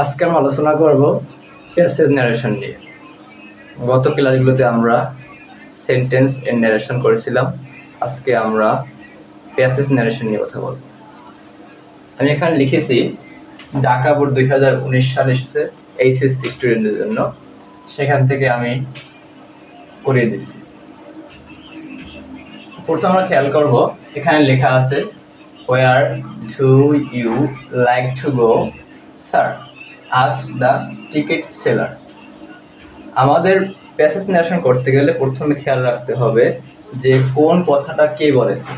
আজকে আমরা আলোচনা করব প্যাসেজ ন্যারেশন নিয়ে। গত ক্লাসগুলোতে আমরা সেন্টেন্স এন্ড ন্যারেশন করেছিলাম। আজকে আমরা প্যাসেজ ন্যারেশন নিয়ে কথা বলব। আমি এখানে লিখেছি ঢাকা বোর্ড 2019 সালে এসেছে এইচএসসি স্টুডেন্টদের জন্য, সেখান থেকে আমি করিয়ে দিচ্ছি। প্রথমে আমরা খেয়াল করব, এখানে লেখা আছে where do you like to go sir, ask the ticket seller. আমাদের প্যাসেজ ন্যারেশন করতে গেলে প্রথমে খেয়াল রাখতে হবে যে কোন কথাটা কে বলেছে।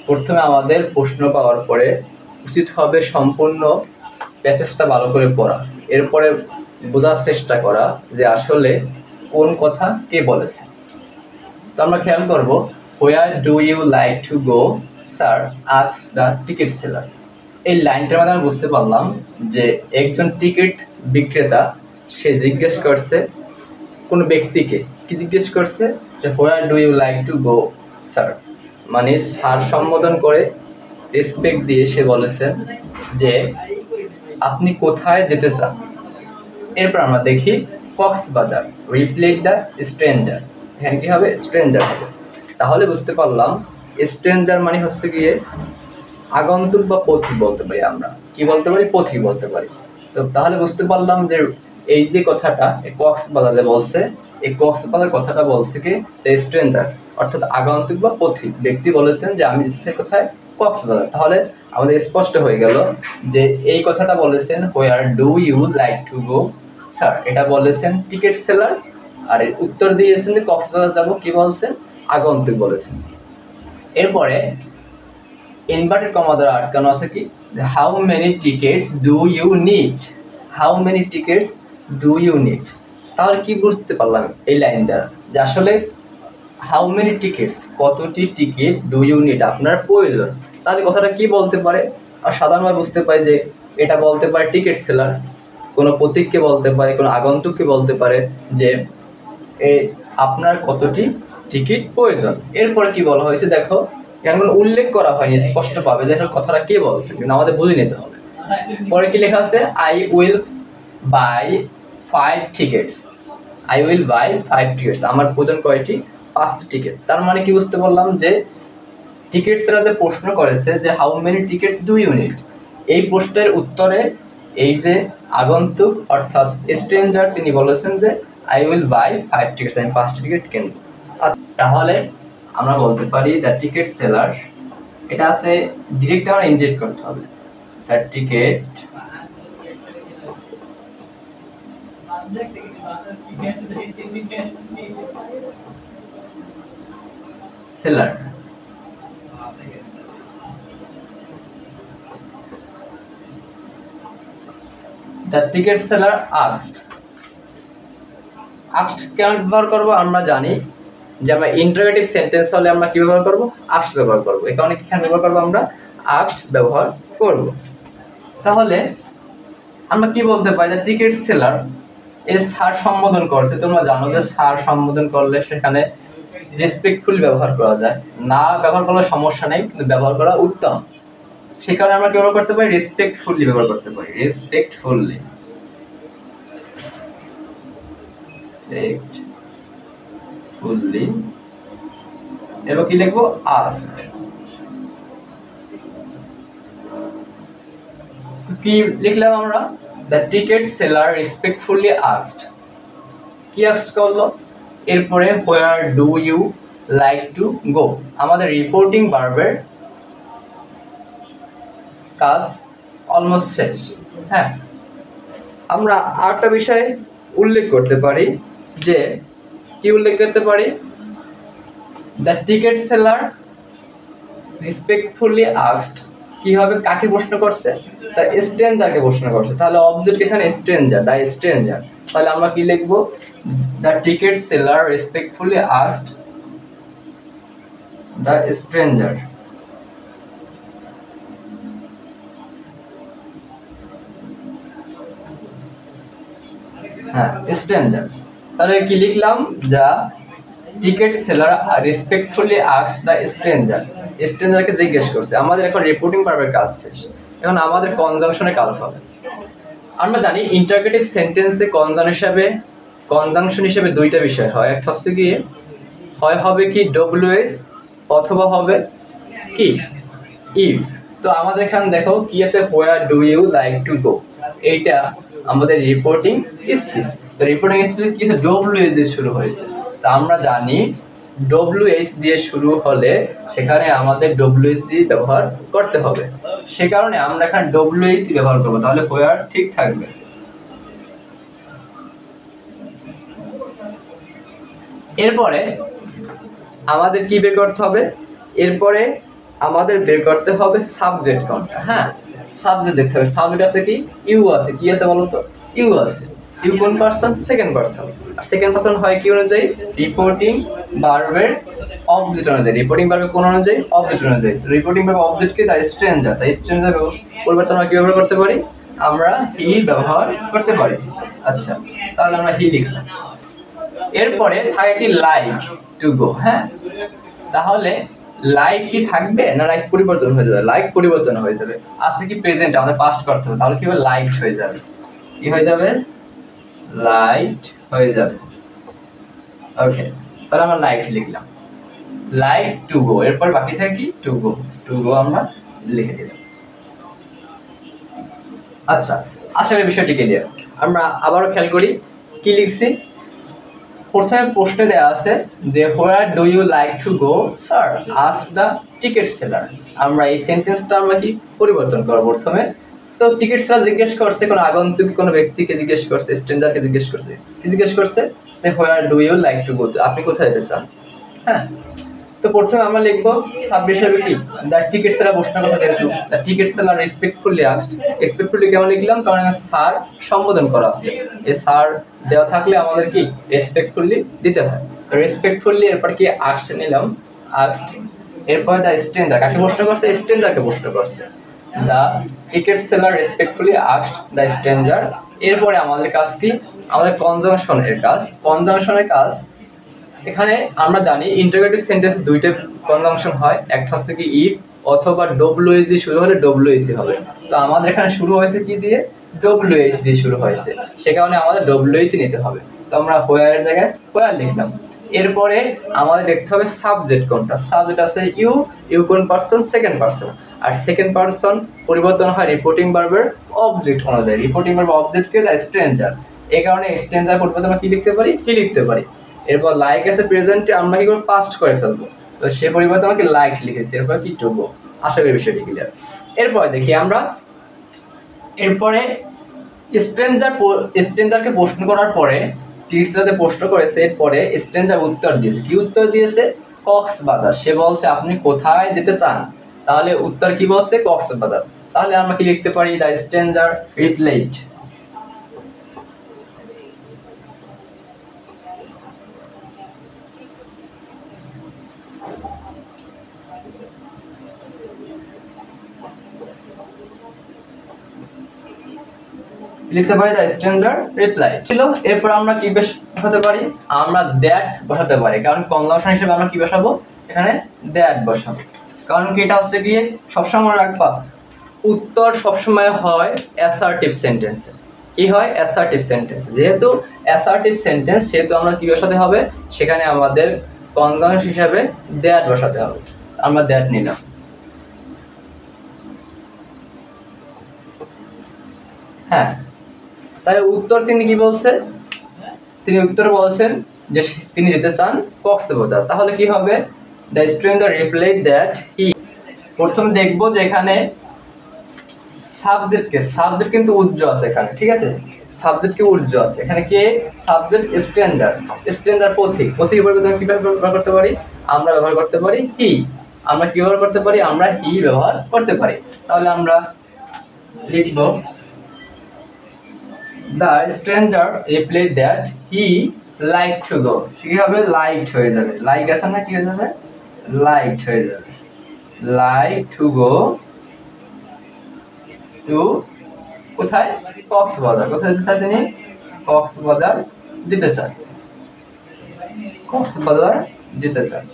প্রথমে আমাদের প্রশ্ন পাওয়ার পরে উচিত হবে সম্পূর্ণ প্যাসেজটা ভালো করে পড়া, এরপরে বোঝার চেষ্টা করা যে আসলে কোন কথা কে বলেছে। তো আমরা খেয়াল করব where do you like to go sir, ask the ticket seller. এই লাইনটার মধ্যে আমরা বুঝতে পারলাম যে একজন টিকিট বিক্রেতা সে জিজ্ঞেস করছে কোনো ব্যক্তিকে, কি জিজ্ঞেস করছে যে where do you like to go sir, মানে স্যার সম্বোধন করে রেসপেক্ট দিয়ে সে বলেছেন যে আপনি কোথায় যেতে চান। এরপর আমরা দেখি কক্সবাজার, রিপ্লেট দ্য স্ট্রেঞ্জার। এখানে কি হবে? স্ট্রেঞ্জার হবে। তাহলে বুঝতে পারলাম স্ট্রেঞ্জার মানে হচ্ছে গিয়ে আগন্তুক বা পথিক বলতে পারি। আমরা কি বলতে পারি? পথিক বলতে পারি। তো তাহলে বুঝতে পারলাম যে এই যে কথাটা কক্সবাজারে বলছে, এই কক্সবাজার কথাটা বলছে কি? স্ট্রেঞ্জার, অর্থাৎ আগন্তুক বা পথিক ব্যক্তি বলেছেন যে আমি যেতে চাই কোথায়? কক্সবাজার। তাহলে আমাদের স্পষ্ট হয়ে গেল যে এই কথাটা বলেছেন where do you like to go sir, এটা বলেছেন টিকিট সেলার, আর এর উত্তর দিয়েছেন যে কক্সবাজার যাব, কি বলছেন? আগন্তুক বলেছেন। এরপরে ইনভার্টেড কমা দ্বারা আটকানো আছে কি? How many tickets do you need, how many tickets do you need. তাহলে কি বুঝতে পারলাম এই লাইন দ্বারা যে আসলে হাউ মেনি টিকিটস, কতটি টিকিট, ডু ইউ নিড আপনার প্রয়োজন। তাহলে কথাটা কি বলতে পারে? আর সাধারণভাবে বুঝতে পারি যে এটা বলতে পারে টিকিট সেলার, কোনো প্রতীককে বলতে পারে, কোনো আগন্তুককে বলতে পারে যে আপনার কতটি টিকিট প্রয়োজন। এরপরে কি বলা হয়েছে দেখো, এখানে উল্লেখ করা হয়নি স্পষ্ট পাবে যে কথাটা কে বলছে, কিন্তু আমাদের বুঝে নিতে হবে। পরে কি লেখা আছে? I will buy 5 tickets, I will buy 5 tickets, আমার প্রয়োজন কয়টি? 5টি টিকিট। তার মানে কি বুঝতে পারলাম যে টিকিট সেলারদের প্রশ্ন করেছে যে how many tickets do you need, এই প্রশ্নের উত্তরে এই যে আগন্তুক অর্থাৎ স্ট্রেঞ্জার তিনি বলেছেন যে আই উইল বাই 5 টিকিটস, আমি 5টি টিকিট কিনব। তাহলে আমরা বলতে পারি দ্য টিকিট সেলার, এটা আছে ডিরেক্ট আমরা ইনডিরেক্ট করতে হবে। The ticket seller the ticket seller asked. Asked কেন ব্যবহার করব? আমরা জানি যে আমরা ইন্টারোগেটিভ সেন্টেন্স হলে আমরা কি ব্যবহার করব? আস্কড ব্যবহার করব। এই কারণে কি ব্যবহার করব? আমরা আস্কড ব্যবহার করব। তাহলে আমরা কি বলতে পারি? দ্য টিকিট সেলার এই স্যার সম্বোধন করছে। তোমরা জানো যে স্যার সম্বোধন করলে সেখানে রেসপেক্টফুল ব্যবহার করা যায়, না ব্যবহার করলে সমস্যা নেই, কিন্তু ব্যবহার করা উত্তম। সেই কারণে আমরা কি ব্যবহার করতে পারি? রেসপেক্টফুলি ব্যবহার করতে পারি, রেসপেক্টফুলি। ফুললি এবার কি লিখবো? আস্কড। কি লিখলাম আমরা? The ticket seller respectfully asked. কি আস্কড করলো? এরপরে where do you like to go, আমাদের রিপোর্টিং ভার্বের কাজ অলমোস্ট শেষ। হ্যাঁ, আমরা আরেকটা বিষয় উল্লেখ করতে পারি। যে কি উল্লেখ করতে পারি? The ticket seller respectfully asked কি হবে? কাকে প্রশ্ন করছে? তার স্ট্রেঞ্জারকে প্রশ্ন করছে। তাহলে অবজেক্ট এখানে স্ট্রেঞ্জার, দ্য স্ট্রেঞ্জার। তাহলে আমরা কি লিখবো? The ticket seller respectfully asked the stranger. হ্যাঁ, স্ট্রেঞ্জার। তাহলে কি লিখলাম? The ticket seller respectfully asked the stranger, স্ট্রেঞ্জারকে জিজ্ঞেস করছে। আমাদের এখন রিপোর্টিং ভার্বের কাজ শেষ, এখন আমাদের কনজাংশনের কাজ হবে। আমরা জানি ইন্টারগেটিভ সেন্টেন্সে কনজাংশন হিসেবে দুইটা বিষয় হয়, একটা হচ্ছে গিয়ে হয় হবে কি ডব্লিউএস অথবা হবে কি ইফ। তো আমাদের এখানে দেখো কি আছে, where do you like to go, এইটা আমাদের রিপোর্টিং স্পিচ। তো রিপোর্টিং স্পিচ কি ডব্লিউএস দিয়ে শুরু হয়েছে, তো আমরা জানি ডব্লিউএস দিয়ে শুরু হলে সেখানে আমাদের ডব্লিউএস দিয়ে ব্যবহার করতে হবে, সে কারণে আমরা এখানে ডব্লিউএস ব্যবহার করবো, তাহলে হোয়ার ঠিক থাকবে। এরপরে আমাদের কি বের করতে হবে, এরপরে আমাদের বের করতে হবে সাবজেক্ট কোনটা। হ্যাঁ, সাবজেক্ট দেখতে হবে, সাবজেক্ট আছে কি ইউ আছে, কি আছে বলো তো, ইউ আছে। ইউ কোন পারসন, সেকেন্ড পারসন। আর সেকেন্ড পারসন হয় কি অনুযায়ী, রিপোর্টিং ভার্বের অবজেক্ট অনুযায়ী, রিপোর্টিং ভার্বের কোন অনুযায়ী, অবজেক্ট অনুযায়ী। তো রিপোর্টিং ভার্ব অবজেক্ট কি, দ্য স্ট্রেঞ্জার। দ্য স্ট্রেঞ্জার পরিবর্তন আমরা কি ব্যবহার করতে পারি, আমরা হি ব্যবহার করতে পারি। আচ্ছা, তাহলে আমরা হি লিখলাম। এরপরে থাকে কি লাইক টু গো। হ্যাঁ, তাহলে লাইক কি থাকবে না লাইক পরিবর্তন হয়ে যাবে, লাইক পরিবর্তন হয়ে যাবে। আজকে কি প্রেজেন্ট আমাদের পাস্ট করতে হবে, তাহলে কি হবে লাইট হয়ে যাবে, কি হয়ে যাবে, লাইট হয়ে যাবে। ওকে, তাহলে আমরা লাইট লিখলাম, লাইক টু গো। এরপর বাকি থাকে কি টু গো, টু গো আমরা লিখে দিলাম। আচ্ছা, আশা করি বিষয়টি ক্লিয়ার। আমরা আবারও খেয়াল করি কি লিখছি। প্রথমে প্রশ্নে দেওয়া আছে যে where do you like to go sir, ask the ticket seller. আমরা এই সেন্টেন্সটা আমরা কি পরিবর্তন করব প্রথমে। তো টিকেট সেলার জিজ্ঞেস করছে, কোনো আগন্তুক কোনো ব্যক্তিকে জিজ্ঞেস করছে, স্ট্রেঞ্জারকে জিজ্ঞেস করছে, কি জিজ্ঞেস করছে যে where do you like to go, আপনি কোথায় যেতে চান। হ্যাঁ, তো প্রথমে আমরা লিখবো সাব হিসেবে কি দ্য টিকেট সেলার, প্রশ্ন কথা যেহেতু the ticket seller respectfully asked. Respectfully কেমন লিখলাম, কারণ স্যার সম্বোধন করা আছে, এই স্যার দেওয়া থাকলে আমাদের কি রেসপেক্টফুলি দিতে হয়। তো রেসপেক্টফুলি এরপর কি আস্কড নিলাম, আস্কড। এরপর দ্য স্ট্রেঞ্জার, কাকে প্রশ্ন করছে, স্ট্রেঞ্জারকে প্রশ্ন করছে। The ticket seller respectfully asked the stranger. এরপরে আমাদের কাজ কি, আমাদের কনজাংশনের কাজ। কনজাংশনের কাজ এখানে আমরা জানি ইন্টারোগেটিভ সেন্টেন্সে দুইটা কনজাংশন হয়, একটা হচ্ছে কি ইফ অথবা ডব্লিউএস দিয়ে শুরু হলে ডব্লিউএসি হবে। তো আমাদের এখানে শুরু হয়েছে কি দিয়ে, ডব্লিউএস দিয়ে শুরু হয়েছে, সে কারণে আমাদের ডব্লিউএসি নিতে হবে। তো আমরা হোয়ারের জায়গায় হোয়ার লিখলাম। এরপরে আমাদের দেখতে হবে সাবজেক্ট কোনটা, সাবজেক্ট আছে ইউ, ইউ কোন পারসন, সেকেন্ড পারসন। আর সেকেন্ড পারসন পরিবর্তন হয় রিপোর্টিং ভার্বের অবজেক্ট অনুযায়ী, রিপোর্টিং ভার্ব অবজেক্টকে দ্য স্ট্রেঞ্জার। এই কারণে স্ট্রেঞ্জার পরিবর্তন আমরা কি লিখতে পারি, হি লিখতে পারি। এরপর লাইক আছে প্রেজেন্টে, আমরা কি করব পাস্ট করে ফেলবো, তো সে পরিবর্তে আমাকে লাইক লিখেছি। এরপর কি টু গো, আশা করি বিষয়টি ক্লিয়ার। এরপর দেখি আমরা, এরপরে স্ট্রেঞ্জারকে প্রশ্ন করার পরে টিচারদের প্রশ্ন করেছে, এরপরে স্ট্রেঞ্জার উত্তর দিয়েছে। কি উত্তর দিয়েছে, কক্সবাজার। সে বলছে আপনি কোথায় যেতে চান, তাহলে উত্তর কি বলছে, কক্সবাজার। তাহলে আমরা কি লিখতে পারি, দ্য স্ট্রেঞ্জার রিপ্লাইড। লিখতে পারি দ্য স্ট্রেঞ্জার রিপ্লাই ছিল। এরপর আমরা কি বসাতে পারি, আমরা দ্যাট বসাতে পারি, কারণ কনজাংশন হিসেবে আমরা কি বসাবো, এখানে দ্যাট বসাবো। কারণ কি এটা হচ্ছে গিয়ে সবসময় মনে রাখবা, উত্তর সবসময় হয় অ্যাসার্টিভ সেন্টেন্সে। কি হয়, অ্যাসার্টিভ সেন্টেন্স। যেহেতু অ্যাসার্টিভ সেন্টেন্স সেহেতু আমরা কি বসাতে হবে, সেখানে আমাদের কনজাংশন হিসাবে দ্যাট বসাতে হবে। আমরা দ্যাট নিলাম। হ্যাঁ, তাহলে উত্তর তিনি কি বলছে, তিনি উত্তর বলছেন যে তিনি যেতে চান কক্সবাজার। তাহলে কি হবে, দ্য স্ট্রেঞ্জার রিপ্লাইড দ্যাট হি। প্রথমে দেখবো যে এখানে সাবজেক্ট কিন্তু উজ্জ আছে এখানে, ঠিক আছে, সাবজেক্ট কি উজ্জ আছে এখানে, কে সাবজেক্ট, স্ট্রেঞ্জার পথিক। পরিবর্তে কি ব্যবহার করতে পারি, আমরা ব্যবহার করতে পারি হি। আমরা কি ব্যবহার করতে পারি, আমরা হি ব্যবহার করতে পারি। তাহলে আমরা লিখবো the stranger replied that he liked to go। কি হবে, লাইট হয়ে যাবে, লাইক আছে না, কি হয়ে যাবে, লাইট হয়ে যাবে, লাইক টু গো টু কোথায়, কক্সবাজার। কোথায় যেতে চায় তিনি, কক্সবাজার যেতে চায়, কক্সবাজার যেতে চায়।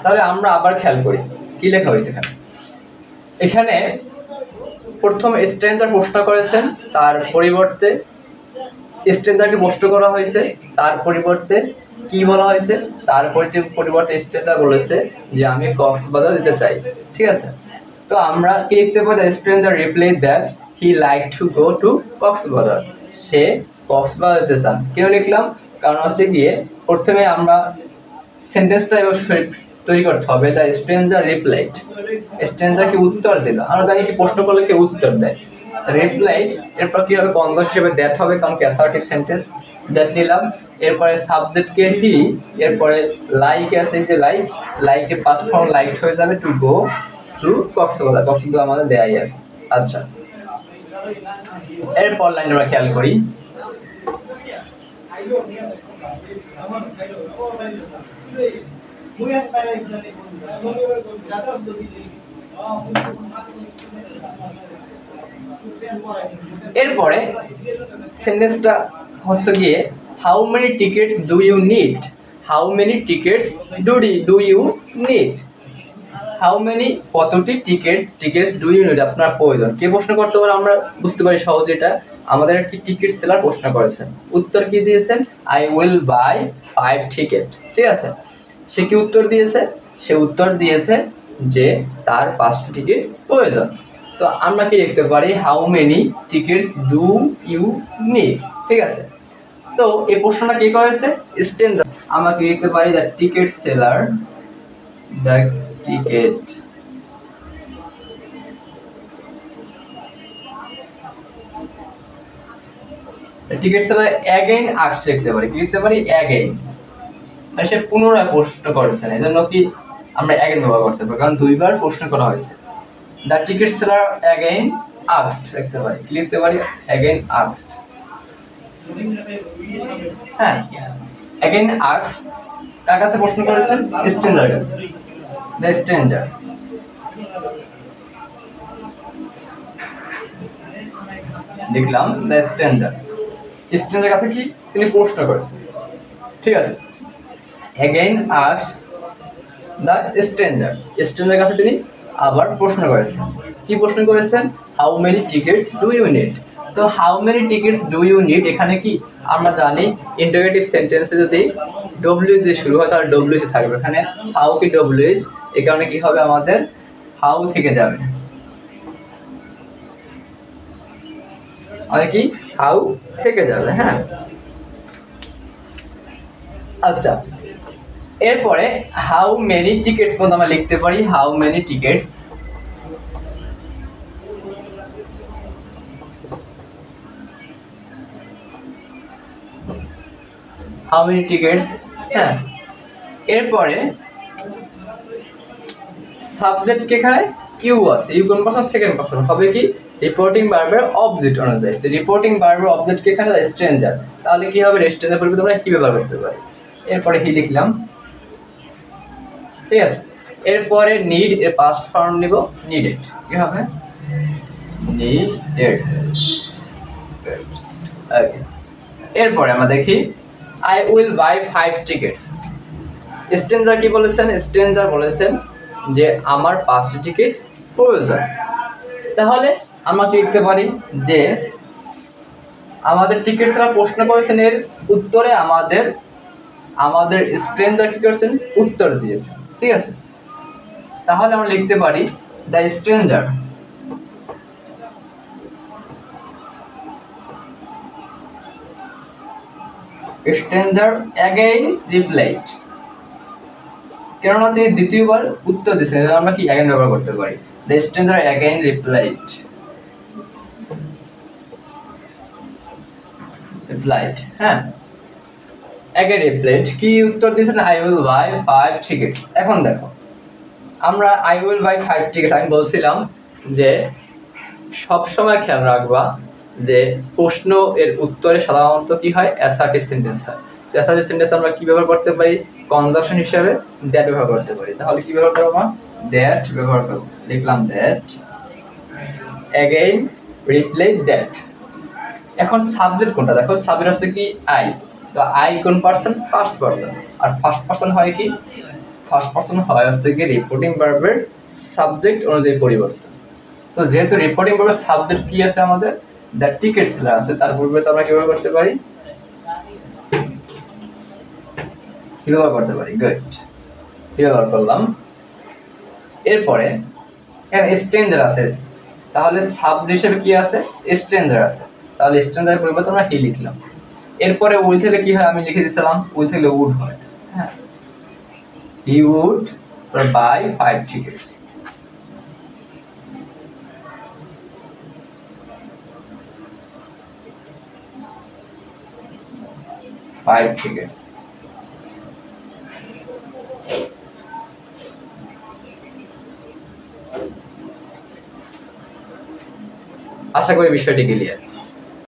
তাহলে আমরা আবার খেয়াল করি কি লেখা হয়েছে এখানে, এখানে প্রথম স্ট্রেঞ্জার প্রশ্ন করেছেন, তার পরিবর্তে স্ট্রেঞ্জারকে প্রশ্ন করা হয়েছে, তার পরিবর্তে কি বলা হয়েছে, তার পরিবর্তে স্ট্রেঞ্জার বলেছে যে আমি কক্সবাজার যেতে চাই। ঠিক আছে, তো আমরা কি লিখতে পারি, the stranger replied that he like to go to Cox's Bazar, সে কক্সবাজার যেতে চান। কেন লিখলাম, কারণ হচ্ছে গিয়ে প্রথমে আমরা সেন্টেন্সটা তৈরি করতে হবে, দ্য স্ট্রেঞ্জার রিপ্লাইড, স্ট্রেঞ্জার কি উত্তর দিল। আমরা জানি কি প্রশ্ন করলে কি উত্তর দেয়, রিপ্লাইড, এরপর কি হবে কনজাংশন হিসেবে দ্যাট হবে, কারণ কি অ্যাসার্টিভ সেন্টেন্স, দ্যাট নিলাম। এরপরে সাবজেক্ট কে হি, এরপরে লাইক আছে, যে লাইক, লাইকের পাস্ট ফর্ম লাইকড হয়ে যাবে two go to Cox's Bazar, Cox's Bazar আমাদের দেয়াই আছে। আচ্ছা, এরপর লাইন আমরা খেয়াল করি, এরপরে সেন্টেন্সটা হচ্ছে গিয়ে how many tickets do you need, how many tickets do you need, how many কতটি টিকেটস ডু ইউ নিড আপনার প্রয়োজন। কে প্রশ্ন করতে পারে, আমরা বুঝতে পারি সহজে, এটা আমাদের কি টিকিট সেলার প্রশ্ন করেছেন। উত্তর কি দিয়েছেন, আই উইল বাই 5 টিকেট। ঠিক আছে, সে কি উত্তর দিয়েছে, সে উত্তর দিয়েছে যে তার 5টি টিকিট প্রয়োজন। তো আমরা কি লিখতে পারি, how many tickets do you need. ঠিক আছে, তো এই প্রশ্নটা কে করেছে, স্ট্রেঞ্জার। আমরা কি লিখতে পারি, the ticket seller, the ticket ticket seller again asked লিখতে পারি, কি লিখতে পারি, অ্যাগেইন, মানে সে পুনরায় প্রশ্ন করেছেন, এজন্য কি আমরা অ্যাগেইন ব্যবহার করতে পারি, কারণ দুইবার প্রশ্ন করা হয়েছে। The ticket seller again asked লিখতে পারি, কি লিখতে পারি, অ্যাগেইন আস্কড। হ্যাঁ, অ্যাগেইন আস্কড কার কাছে প্রশ্ন করেছেন, স্ট্রেঞ্জার কাছে, দ্য স্ট্রেঞ্জার। দেখলাম দ্য স্ট্রেঞ্জার, স্ট্রেঞ্জার কাছে কি তিনি প্রশ্ন করেছেন। ঠিক আছে, again asked the stranger, stranger কাছে তিনি আবার প্রশ্ন করেছেন। কি প্রশ্ন করেছেন, how many tickets do you need. তো how many tickets do you need, এখানে কি আমরা জানি ইন্টারোগেটিভ সেন্টেন্সে যদি ডব্লিউ দিয়ে শুরু হয় তাহলে ডব্লিউ সে থাকবে, এখানে হাউ কি ডব্লিউ ইজ, এই কারণে কি হবে, আমাদের হাউ থেকে যাবে, আমাদের কি হাউ থেকে যাবে। হ্যাঁ, আচ্ছা, এরপরে হাউ মেনি টিকেটস পর্যন্ত আমরা লিখতে পারি, how many tickets, how many tickets. হ্যাঁ, এরপরে সাবজেক্ট এখানে ইউ আছে, ইউ কোন পারসন, সেকেন্ড পারসন, হবে কি রিপোর্টিং ভার্বের অবজেক্ট অনুযায়ী। তো রিপোর্টিং ভার্বের অবজেক্ট এখানে স্ট্রেঞ্জার, তাহলে কি হবে, স্ট্রেঞ্জার পরিবর্তে আমরা কি ব্যবহার করতে পারি, এরপরে হি লিখলাম। ঠিক আছে, এরপরে নিড এর পাস্ট ফর্ম নিব, নিডেড, কি হবে, নিডেড। ওকে, এরপরে আমরা দেখি, I will buy 5 tickets. Stranger কি বলেছেন, স্ট্রেঞ্জার বলেছেন যে আমার 5টি টিকিট প্রয়োজন। তাহলে আমরা কি লিখতে পারি, যে আমাদের টিকিট ছাড়া প্রশ্ন করেছেন, এর উত্তরে আমাদের স্ট্রেঞ্জার কি করেছেন, উত্তর দিয়েছেন। ঠিক আছে, তাহলে আমরা লিখতে পারি, দ্য স্ট্রেঞ্জার অ্যাগেইন রিপ্লাইড, কেননা তিনি দ্বিতীয়বার উত্তর দিয়েছেন, আমরা কি অ্যাগেইন ব্যবহার করতে পারি, দ্য স্ট্রেঞ্জার অ্যাগেইন রিপ্লাইড। হ্যাঁ, অ্যাগেইন রিপ্লাইড, কি উত্তর দিয়েছেন, আই উইল বাই 5 টিকেটস। এখন দেখো, আমরা আই উইল বাই 5 টিকেটস, আমি বলছিলাম যে সব সময় খেয়াল রাখবা যে প্রশ্ন এর উত্তরে সাধারণত কি হয়, অ্যাসার্টিভ সেন্টেন্স হয়। তো অ্যাসার্টিভ সেন্টেন্স আমরা কি ব্যবহার করতে পারি, কনজাংশন হিসেবে দ্যাট ব্যবহার করতে পারি। তাহলে কি ব্যবহার করব, দ্যাট ব্যবহার করব, লিখলাম দ্যাট, অ্যাগেইন রিপ্লাই দ্যাট। এখন সাবজেক্ট কোনটা, দেখো সাবজেক্ট হচ্ছে কি আই, তো আই কোন পারসন, ফার্স্ট পারসন, আর ফার্স্ট পারসন হয় কি, ফার্স্ট পারসন হয় হচ্ছে কি রিপোর্টিং ভার্বের সাবজেক্ট অনুযায়ী পরিবর্তন। তো যেহেতু রিপোর্টিং পারপাস সাবজেক্ট কি আছে আমাদের, দ্য টিকেট সেলার আছে, তার পূর্বে তো আমরা কিভাবে করতে পারি, কিভাবে করতে পারি, গুড, কিভাবে করলাম। এরপরে এখানে স্ট্রেঞ্জার আছে, তাহলে সাবজেক্ট হিসেবে কি আছে, স্ট্রেঞ্জার আছে, তাহলে স্ট্রেঞ্জারের পরিবর্তে আমরা হি লিখলাম। এরপরে উইথ হলে কি হয়, আমি লিখে দিয়েছিলাম উইথ হলে উড হয়, হ্যাঁ, হি উড বাই 5 tickets। আশা করি বিষয়টি ক্লিয়ার।